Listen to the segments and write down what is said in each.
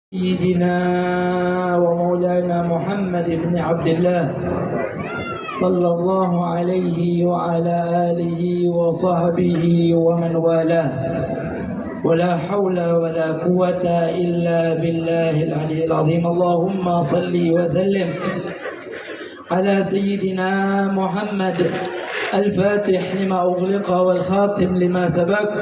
سيدنا ومولانا محمد بن عبد الله صلى الله عليه وعلى آله وصحبه ومن والاه ولا حول ولا قوة إلا بالله العلي العظيم. اللهم صل وسلم على سيدنا محمد الفاتح لما أغلق والخاتم لما سبق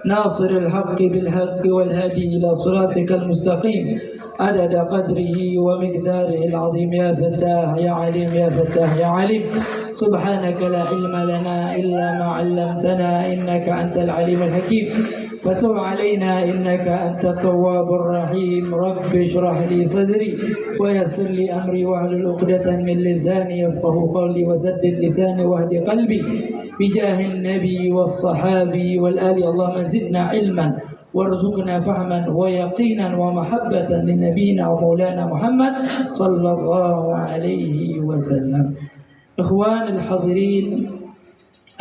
ناصر الحق بالحق والهادي إلى صراطك المستقيم عدد قدره ومقداره العظيم. يا فتاح يا عليم يا فتاح يا عليم، سبحانك لا علم لنا إلا ما علمتنا إنك أنت العليم الحكيم. فتب علينا إنك أنت التواب الرحيم. رب اشرح لي صدري ويسر لي أمري واحلل عقدة من لساني يفقه قولي وسدد لساني واهد قلبي بجاه النبي والصحابي والآل. اللهم زدنا علما وارزقنا فهما ويقينا ومحبة لنبينا ومولانا محمد صلى الله عليه وسلم. إخوان الحاضرين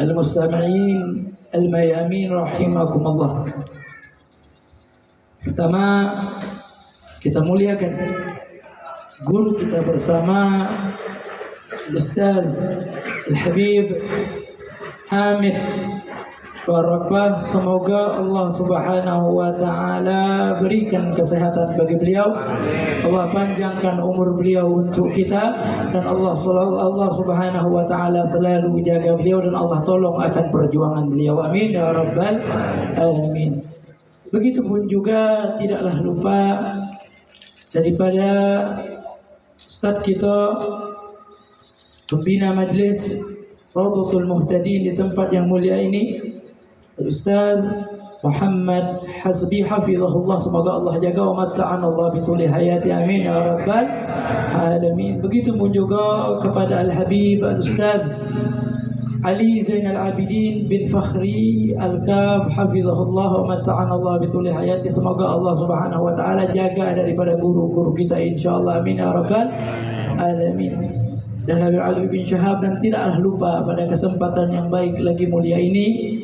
المستمعين الميامين رحمكم Allah. Pertama, kita muliakan guru kita bersama Ustaz Al-Habib Hamid Farakbah. Semoga Allah Subhanahu wa taala berikan kesehatan bagi beliau. Allah panjangkan umur beliau untuk kita dan Allah Subhanahu wa taala selalu jaga beliau dan Allah tolong akan perjuangan beliau. Amin ya rabbal alamin. Begitupun juga tidaklah lupa daripada Ustaz kita pembina majlis Rawdatul Muhtadin di tempat yang mulia ini, Ustaz Muhammad Hasbi hafizahullah. Semoga Allah jaga wa matta'an Allah bituli hayati. Amin ya rabbal alamin. Begitupun juga kepada Al-Habib Al-Ustaz Ali Zainal Abidin bin Fakhri Al-Kaf hafizahullah wa matta'an Allah bituli hayati. Semoga Allah Subhanahu wa taala jaga daripada guru-guru kita insyaallah. Amin ya rabbal alamin. Dan Habib Ali bin Syahab, dan tidaklah lupa pada kesempatan yang baik lagi mulia ini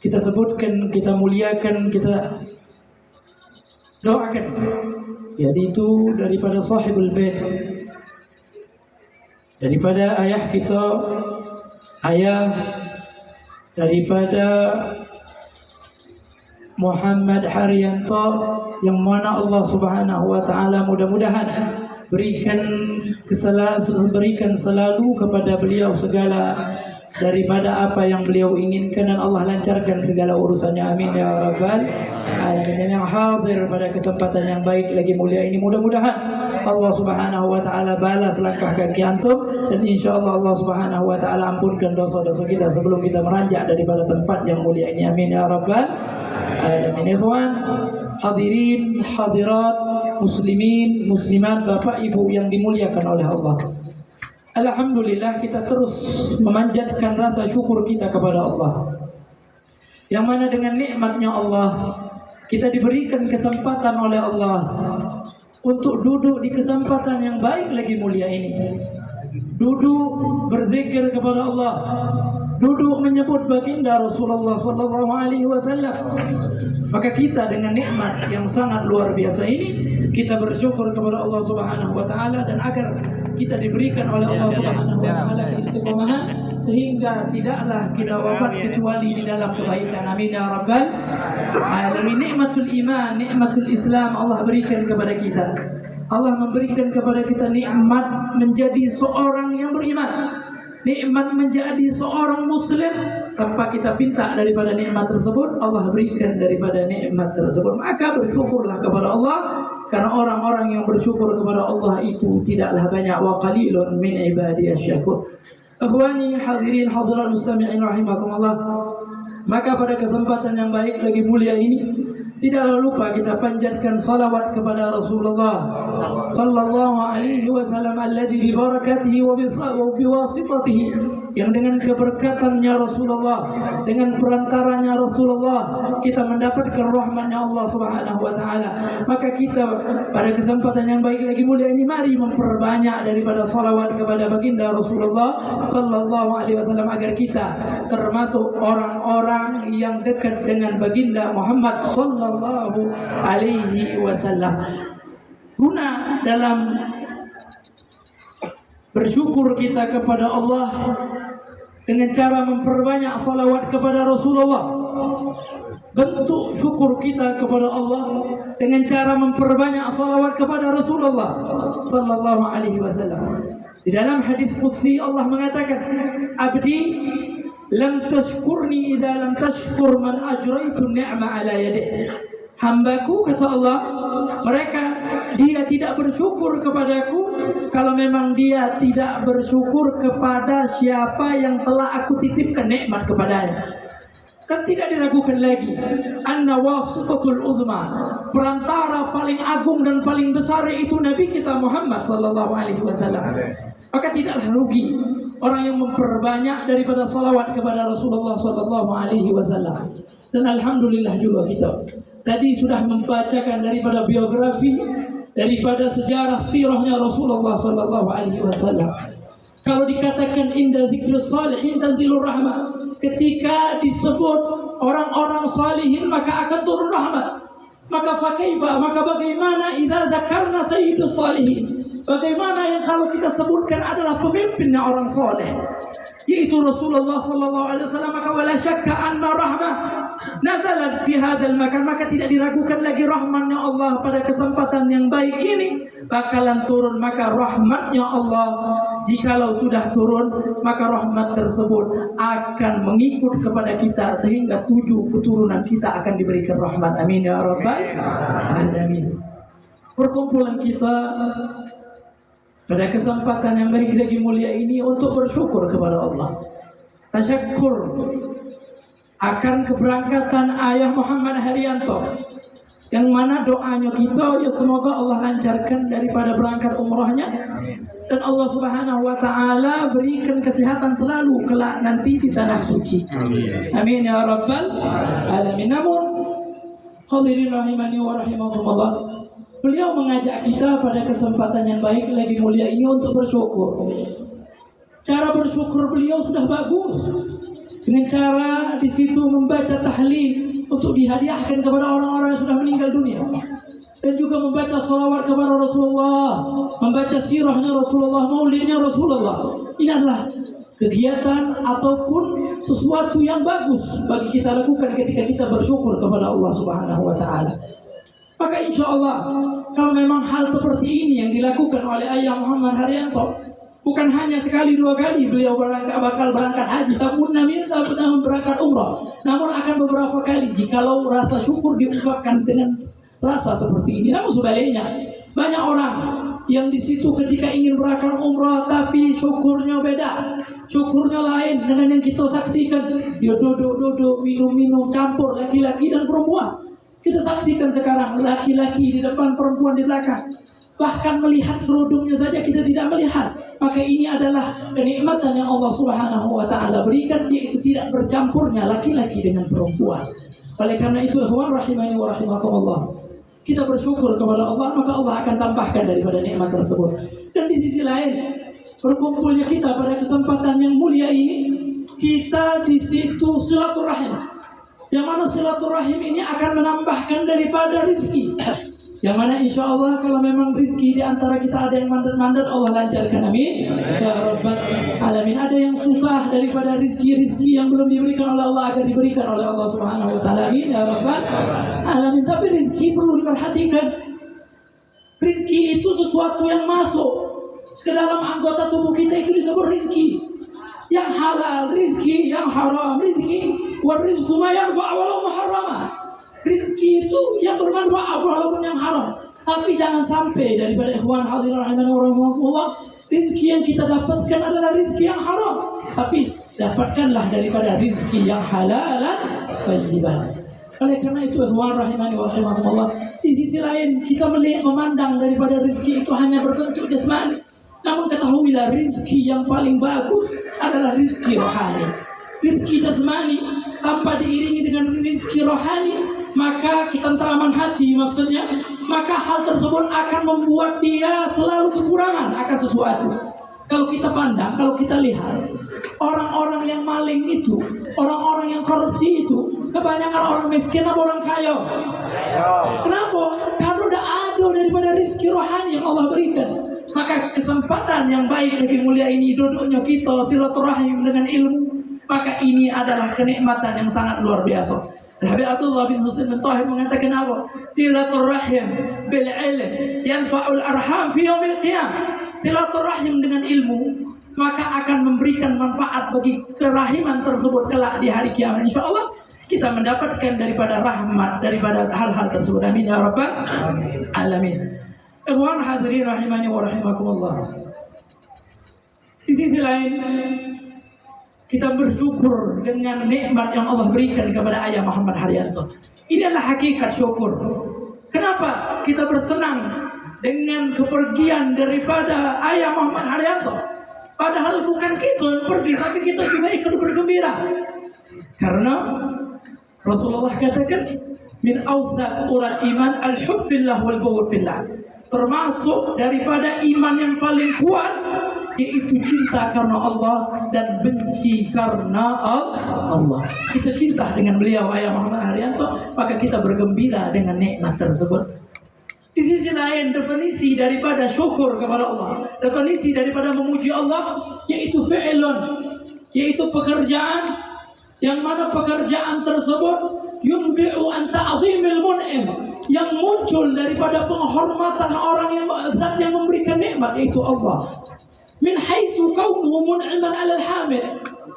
kita sebutkan, kita muliakan, kita doakan, yaitu daripada sahibul bait, daripada ayah kita, ayah daripada Muhammad Haryanto, yang mana Allah Subhanahu wa taala mudah-mudahan berikan selalu kepada beliau segala daripada apa yang beliau inginkan, dan Allah lancarkan segala urusannya. Amin ya rabbal alamin. Yang hadir pada kesempatan yang baik lagi mulia ini, mudah-mudahan Allah Subhanahu wa taala balas langkah kaki antum, dan insyaallah Allah Subhanahu wa taala ampunkan dosa-dosa kita sebelum kita meranjak daripada tempat yang mulia ini. Amin ya rabbal alamin. Ikhwan hadirin hadirat, muslimin muslimat, bapak ibu yang dimuliakan oleh Allah, alhamdulillah kita terus memanjatkan rasa syukur kita kepada Allah, yang mana dengan nikmatnya Allah kita diberikan kesempatan oleh Allah untuk duduk di kesempatan yang baik lagi mulia ini, duduk berzikir kepada Allah, duduk menyebut baginda Rasulullah sallallahu alaihi wasallam. Maka kita dengan nikmat yang sangat luar biasa ini, kita bersyukur kepada Allah Subhanahu wa taala, dan agar kita diberikan oleh Allah Subhanahu wa taala keistiqomahan sehingga tidaklah kita wafat kecuali di dalam kebaikan. Amin ya rabbal alamin. Nikmatul iman, nikmatul Islam Allah berikan kepada kita. Allah memberikan kepada kita nikmat menjadi seorang yang beriman, nikmat menjadi seorang muslim. Tanpa kita pinta daripada nikmat tersebut, Allah berikan daripada nikmat tersebut. Maka bersyukurlah kepada Allah, karena orang-orang yang bersyukur kepada Allah itu tidaklah banyak. Wa qalilun min ibadiyasy syakur. Ikhwani hadirin hadirat mustami'in rahimakumullah. Maka pada kesempatan yang baik lagi mulia ini, tidaklah lupa kita panjatkan salawat kepada Rasulullah sallallahu alaihi wasallam alladzi bi barakatihi wa bi wasitatihi, yang dengan keberkatannya Rasulullah, dengan perantaranya Rasulullah kita mendapatkan rahmatnya Allah Subhanahu wa taala. Maka kita pada kesempatan yang baik lagi mulia ini, mari memperbanyak daripada salawat kepada baginda Rasulullah sallallahu alaihi wasallam, agar kita termasuk orang-orang yang dekat dengan baginda Muhammad sallallahu sallallahu alaihi wasallam. Guna dalam bersyukur kita kepada Allah dengan cara memperbanyak salawat kepada Rasulullah. Bentuk syukur kita kepada Allah dengan cara memperbanyak salawat kepada Rasulullah sallallahu alaihi wasallam. Di dalam hadis qudsi Allah mengatakan, "Abdi lam tashkurni idza lam tashkur man ajraitu ni'ma ala yadihi." Hambaku, kata Allah, dia tidak bersyukur kepadaku kalau memang dia tidak bersyukur kepada siapa yang telah aku titipkan nikmat kepadanya. Dan tidak diragukan lagi, anna wasitatul uzma, perantara paling agung dan paling besar itu Nabi kita Muhammad sallallahu alaihi wasallam. Maka tidaklah rugi orang yang memperbanyak daripada salawat kepada Rasulullah sallallahu alaihi wasallam. Dan alhamdulillah juga kita tadi sudah membacakan daripada biografi, daripada sejarah sirahnya Rasulullah sallallahu alaihi wasallam. Kalau dikatakan inda dzikrus salihin tanzilur rahmah, ketika disebut orang-orang salihin maka akan turun rahmat. Maka fakaifa, maka bagaimana idza dzakarna sayyidus salihin? Bagaimana yang kalau kita sebutkan adalah pemimpinnya orang saleh, yaitu Rasulullah sallallahu alaihi wasallam, maka wala syakka anna rahmah nazalat fi hadzal makan, maka tidak diragukan lagi rahmatnya Allah pada kesempatan yang baik ini bakalan turun. Maka rahmatnya Allah jikalau sudah turun, maka rahmat tersebut akan mengikut kepada kita sehingga 7 keturunan kita akan diberikan rahmat. Amin ya rabbal alamin. Perkumpulan kita pada kesempatan yang baik lagi mulia ini untuk bersyukur kepada Allah, tasyakkur akan keberangkatan ayah Muhammad Haryanto, yang mana doanya kita ya semoga Allah lancarkan daripada berangkat umrahnya, dan Allah Subhanahu wa taala berikan kesehatan selalu kelak nanti di tanah suci. Amin ya rabbal alamin. Namun hadirin rahimani wa rahimakumullah, beliau mengajak kita pada kesempatan yang baik lagi mulia ini untuk bersyukur. Cara bersyukur beliau sudah bagus, dengan cara di situ membaca tahlil untuk dihadiahkan kepada orang-orang yang sudah meninggal dunia, dan juga membaca salawat kepada Rasulullah, membaca sirahnya Rasulullah, maulidnya Rasulullah. Ini adalah kegiatan ataupun sesuatu yang bagus bagi kita lakukan ketika kita bersyukur kepada Allah Subhanahu wa taala. Maka insya Allah kalau memang hal seperti ini yang dilakukan oleh ayah Muhammad Haryanto, bukan hanya sekali 2 kali beliau bakal berangkat haji, tapi berangkat umrah, namun akan beberapa kali jikalau rasa syukur diungkapkan dengan rasa seperti ini. Namun sebaliknya, banyak orang yang di situ ketika ingin berangkat umrah tapi syukurnya beda, syukurnya lain dengan yang kita saksikan. Dia duduk minum campur laki-laki dan perempuan. Kita saksikan sekarang laki-laki di depan, perempuan di belakang. Bahkan melihat kerudungnya saja kita tidak melihat. Maka ini adalah kenikmatan yang Allah Subhanahu wa taala berikan, yaitu tidak bercampurnya laki-laki dengan perempuan. Oleh karena itu, ikhwan rahimani wa rahimakumullah, kita bersyukur kepada Allah, maka Allah akan tambahkan daripada nikmat tersebut. Dan di sisi lain, berkumpulnya kita pada kesempatan yang mulia ini, kita di situ silaturahim, yang mana silaturahim ini akan menambahkan daripada rizki, yang mana insya Allah kalau memang rizki di antara kita ada yang mandat-mandat, Allah lancarkan, amin ya rabbal alamin. Ada yang susah daripada rizki yang belum diberikan oleh Allah agar diberikan oleh Allah Subhanahu wa taala, amin ya rabbal alamin. Tapi rizki perlu diperhatikan. Rizki itu sesuatu yang masuk ke dalam anggota tubuh kita, itu disebut rizki. Yang halal, rizki yang haram, rizki warizqu ma yanfa' walau muharrama. Rizki itu yang bermanfaat walaupun yang haram. Tapi jangan sampai daripada ikhwan hadirin rahimani wa rahimakumullah, rizki yang kita dapatkan adalah rizki yang haram. Tapi dapatkanlah daripada rizki yang halalan thayyiban. Oleh karena itu ikhwan rahimani wa rahimakumullah, di sisi lain kita memandang daripada rizki itu hanya berbentuk jasmani. Namun ketahuilah rizki yang paling bagus adalah rizki rohani. Rizki jasmani tanpa diiringi dengan rizki rohani, maka ketentraman hati maksudnya, maka hal tersebut akan membuat dia selalu kekurangan akan sesuatu. Kalau kita pandang, kalau kita lihat, orang-orang yang maling itu, orang-orang yang korupsi itu, kebanyakan orang miskin atau orang kaya. Kenapa? Karena udah ada daripada rezeki rohani yang Allah berikan. Maka kesempatan yang baik lagi mulia ini, duduknya kita silaturahim dengan ilmu, maka ini adalah kenikmatan yang sangat luar biasa. Habib Abdullah bin Husain bin Tahir mengatakan apa? Silaturahim bil ilm yanfa'ul arham fi yaumil qiyamah. Silaturahim dengan ilmu maka akan memberikan manfaat bagi kerahiman tersebut kelak di hari kiamat. Insyaallah kita mendapatkan daripada rahmat daripada hal-hal tersebut. Amin ya rabbal alamin. Ikhwan hadirin rahimani wa rahimakumullah. Di sisi lain, kita bersyukur dengan nikmat yang Allah berikan kepada Ayah Muhammad Haryanto. Ini adalah hakikat syukur. Kenapa kita bersenang dengan kepergian daripada Ayah Muhammad Haryanto? Padahal bukan kita yang pergi, tapi kita juga ikut bergembira. Karena Rasulullah katakan, min awthaq urat iman al-hub fillah wal bughd fillah. Termasuk daripada iman yang paling kuat yaitu cinta karena Allah dan benci karena Allah. Kita cinta dengan beliau Ayah Muhammad Haryanto, maka kita bergembira dengan nikmat tersebut. Di sisi lain, definisi daripada syukur kepada Allah, definisi daripada memuji Allah, yaitu fi'lun, yaitu pekerjaan, yang mana pekerjaan tersebut yunbi'u an ta'zimil mun'im, yang muncul daripada penghormatan orang yang zat yang memberikan nikmat, yaitu Allah. Min haitsu kaunuhu mun'iman 'alal hamid,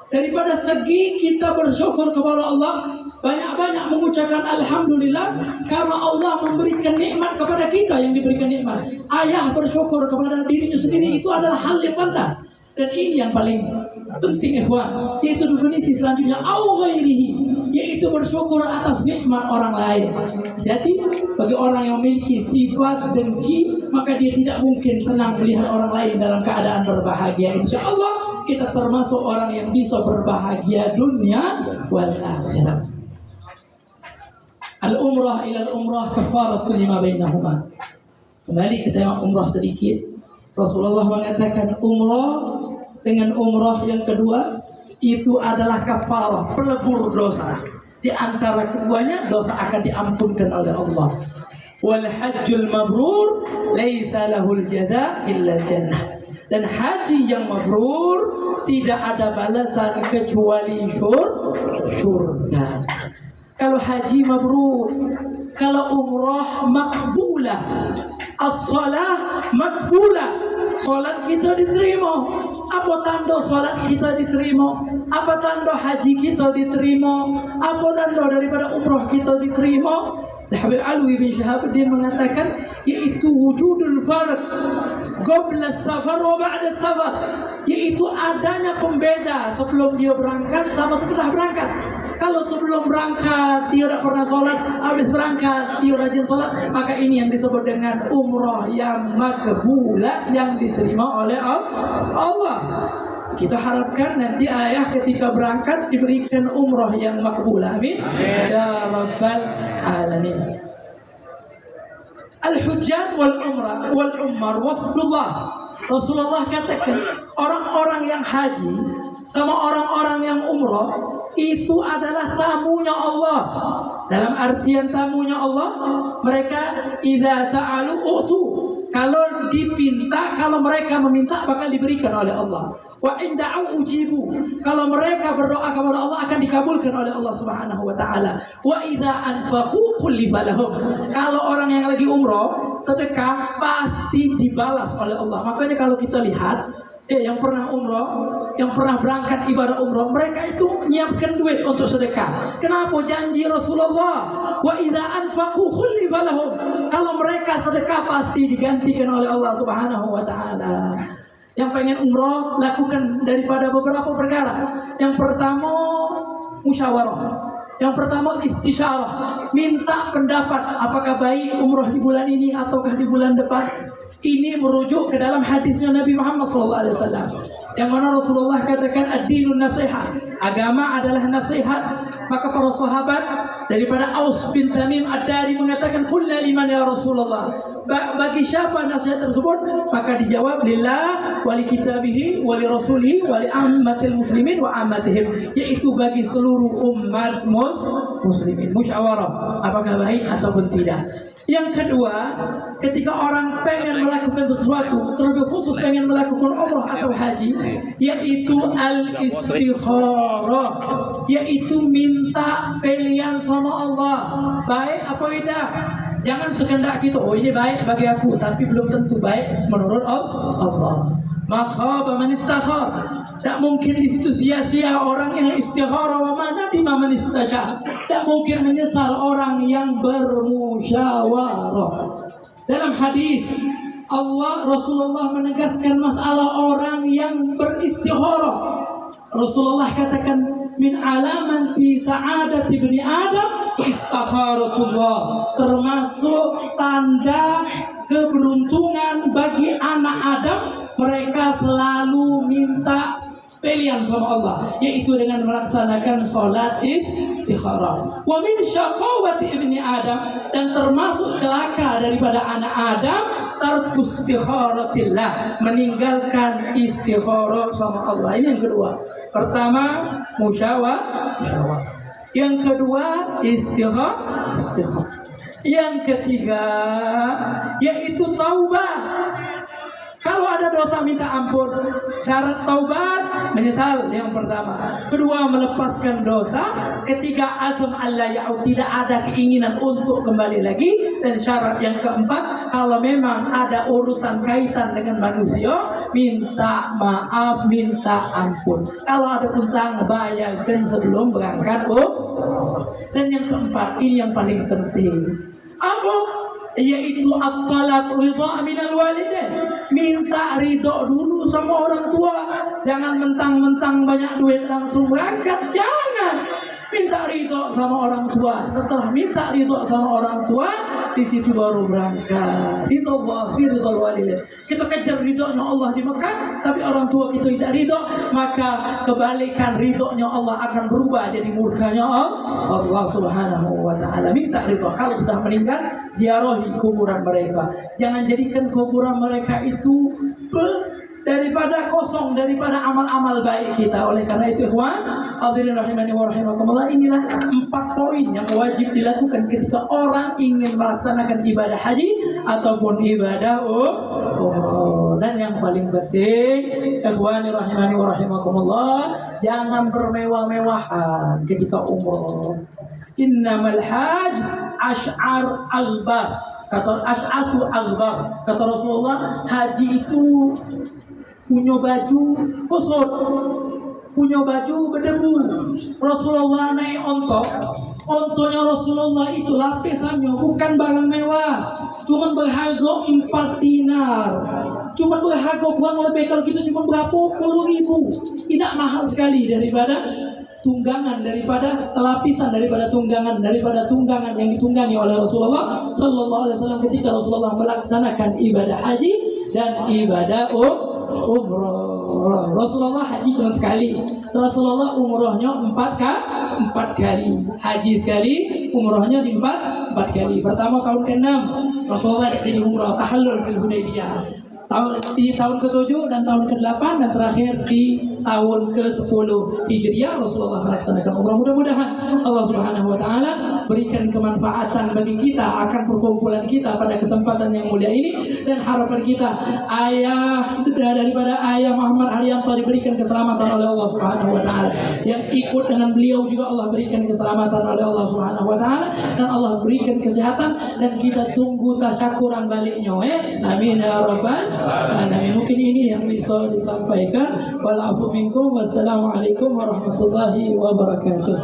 daripada segi kita bersyukur kepada Allah, banyak-banyak mengucapkan alhamdulillah karena Allah memberikan nikmat kepada kita yang diberikan nikmat. Ayah bersyukur kepada dirinya sendiri itu adalah hal yang pantas. Dan ini yang paling penting ikhwan, yaitu definisi selanjutnya au ghairihi, yaitu bersyukur atas nikmat orang lain. Jadi bagi orang yang memiliki sifat dengki, maka dia tidak mungkin senang melihat orang lain dalam keadaan berbahagia. Insya Allah kita termasuk orang yang bisa berbahagia dunia wal akhirat. Al-umrah ila al-umrah kafaratun lima bainahuma. Kembali ke tema umrah sedikit. Rasulullah mengatakan umrah dengan umrah yang kedua itu adalah kafarah, pelebur dosa. Di antara keduanya dosa akan diampunkan oleh Allah. Wal hajjul mabrur laisa lahul jaza illa jannah. Dan haji yang mabrur tidak ada balasan kecuali surga. Kalau haji mabrur, kalau umrah makbulah, as-salah makbulah, salat kita diterima. Apa tanda salat kita diterima? Apa tanda haji kita diterima? Apa tanda daripada umrah kita diterima? Habib Alwi bin Syahabuddin mengatakan, yaitu wujudul farq qabla safar wa ba'da safar, yaitu adanya pembeda sebelum dia berangkat sama setelah berangkat. Kalau sebelum berangkat dia tidak pernah sholat, habis berangkat dia rajin sholat, maka ini yang disebut dengan umrah yang makbulah, yang diterima oleh Allah. Kita harapkan nanti ayah ketika berangkat diberikan umrah yang makbulah. Amin ya rabbal alamin. Al-hujjat wal umrah wal ummar wafdullah. Rasulullah katakan orang-orang yang haji sama orang-orang yang umrah itu adalah tamunya Allah. Dalam artian tamunya Allah, mereka idza sa'alu utu, kalau dipinta, kalau mereka meminta bakal diberikan oleh Allah. Wa inda'u ujibu, kalau mereka berdoa kepada Allah akan dikabulkan oleh Allah Subhanahu wa taala. Wa idza anfaqu khulifa lahum, kalau orang yang lagi umrah sedekah pasti dibalas oleh Allah. Makanya kalau kita lihat yang pernah umrah, yang pernah berangkat ibadah umrah, mereka itu nyiapkan duit untuk sedekah. Kenapa? Janji Rasulullah, wa idza anfaqu khulifa lahum, kalau mereka sedekah pasti digantikan oleh Allah Subhanahu wa taala. Yang pengen umrah lakukan daripada beberapa perkara. Yang pertama musyawarah, yang pertama istisyarah, minta pendapat apakah baik umrah di bulan ini ataukah di bulan depan. Ini merujuk ke dalam hadisnya Nabi Muhammad SAW, yang mana Rasulullah katakan ad-dinun nasihat, agama adalah nasihat. Maka para sahabat daripada Aus bin Tamim Ad-Dari mengatakan, "Qulna liman ya Rasulullah?" Bagi siapa nasihat tersebut? Maka dijawab, "Lillah wa li kitabihi wa li rasulihi wa li ammatil muslimin wa ammatihim," yaitu bagi seluruh umat muslimin. Musyawarah apakah baik ataupun tidak. Yang kedua, ketika orang pengen melakukan sesuatu, terlebih khusus pengen melakukan umrah atau haji, yaitu al-istikharah, yaitu minta pilihan sama Allah, baik apa tidak. Jangan sekendak gitu, oh ini baik bagi aku, tapi belum tentu baik menurut Allah. Maka man istakhar, tak mungkin di situ sia-sia orang yang istikharah, wa mana di man istasya. Tak mungkin menyesal orang yang bermusyawarah. Dalam hadis Rasulullah menegaskan masalah orang yang beristikharah. Rasulullah katakan, min alamati sa'adati ibni Adam istikharatullah, termasuk tanda keberuntungan bagi anak Adam, mereka selalu minta pilihan sama Allah, yaitu dengan melaksanakan sholat istikharah. Wa min syaqawati ibni Adam, dan termasuk celaka daripada anak Adam, tarkus istikharatillah, meninggalkan istikharah sama Allah. Ini yang kedua. Pertama musyawarah. Yang kedua istikharah. Yang ketiga yaitu taubat. Kalau ada dosa minta ampun. Syarat taubat menyesal yang pertama. Kedua melepaskan dosa. Ketiga azam alla ya'ud, tidak ada keinginan untuk kembali lagi. Dan syarat yang keempat, kalau memang ada urusan kaitan dengan manusia, minta maaf, minta ampun. Kalau ada utang bayarkan sebelum berangkat. Dan yang keempat, ini yang paling penting. Apa? Yaitu at-talab ridha minal walidain, minta ridho dulu sama orang tua. Jangan mentang-mentang banyak duit langsung berangkat, jangan. Minta ridho sama orang tua. Setelah minta ridho sama orang tua, di situ baru berangkat. Ridho Allah fi ridhol walidain. Kita kejar ridhonya Allah di Mekah, tapi orang tua kita tidak ridho, maka kebalikan ridhonya Allah akan berubah jadi murkanya Allah Subhanahu wa taala. Minta ridho. Kalau sudah meninggal, ziarahi kuburan mereka. Jangan jadikan kuburan mereka itu daripada kosong, daripada amal-amal baik kita. Oleh karena itu ikhwan hadirin rahimani wa rahimakumullah, inilah 4 poin yang wajib dilakukan ketika orang ingin melaksanakan ibadah haji ataupun ibadah umrah. Dan yang paling penting ikhwani rahimani wa rahimakumullah, jangan bermewah-mewahan ketika umrah. Innamal haj ash'ar aghbar, kata ash'athu aghbar, kata Rasulullah, haji itu punya baju kusut, punya baju berdebu. Rasulullah naik ontonya Rasulullah itu lapisannya bukan barang mewah, cuma berharga 4 dinar, cuma berharga kurang lebih kalau gitu cuma berapa 10.000. Tidak mahal sekali daripada tunggangan, daripada lapisan, daripada tunggangan yang ditunggangi oleh Rasulullah Sallallahu Alaihi Wasallam ketika Rasulullah melaksanakan ibadah haji dan ibadah umrah. Rasulullah haji cuma sekali, Rasulullah umrahnya 4 kali. Haji sekali, umrahnya di 4 kali. Pertama tahun ke-6 Rasulullah jadi umrah tahallul fil Hudaybiyah. Di tahun ke-7 dan tahun ke-8 dan terakhir di tahun ke-10 Hijriah Rasulullah melaksanakan umrah. Mudah-mudahan Allah Subhanahu wa taala berikan kemanfaatan bagi kita akan perkumpulan kita pada kesempatan yang mulia ini, dan harapan kita daripada ayah Muhammad Haryanto diberikan keselamatan oleh Allah Subhanahu wa taala. Yang ikut dengan beliau juga Allah berikan keselamatan oleh Allah Subhanahu wa taala, dan Allah berikan kesehatan, dan kita tunggu tasyakuran baliknya. Amin ya rabbal alamin. Mungkin ini yang bisa disampaikan. Wal afu minkum. Wassalamualaikum warahmatullahi wabarakatuh.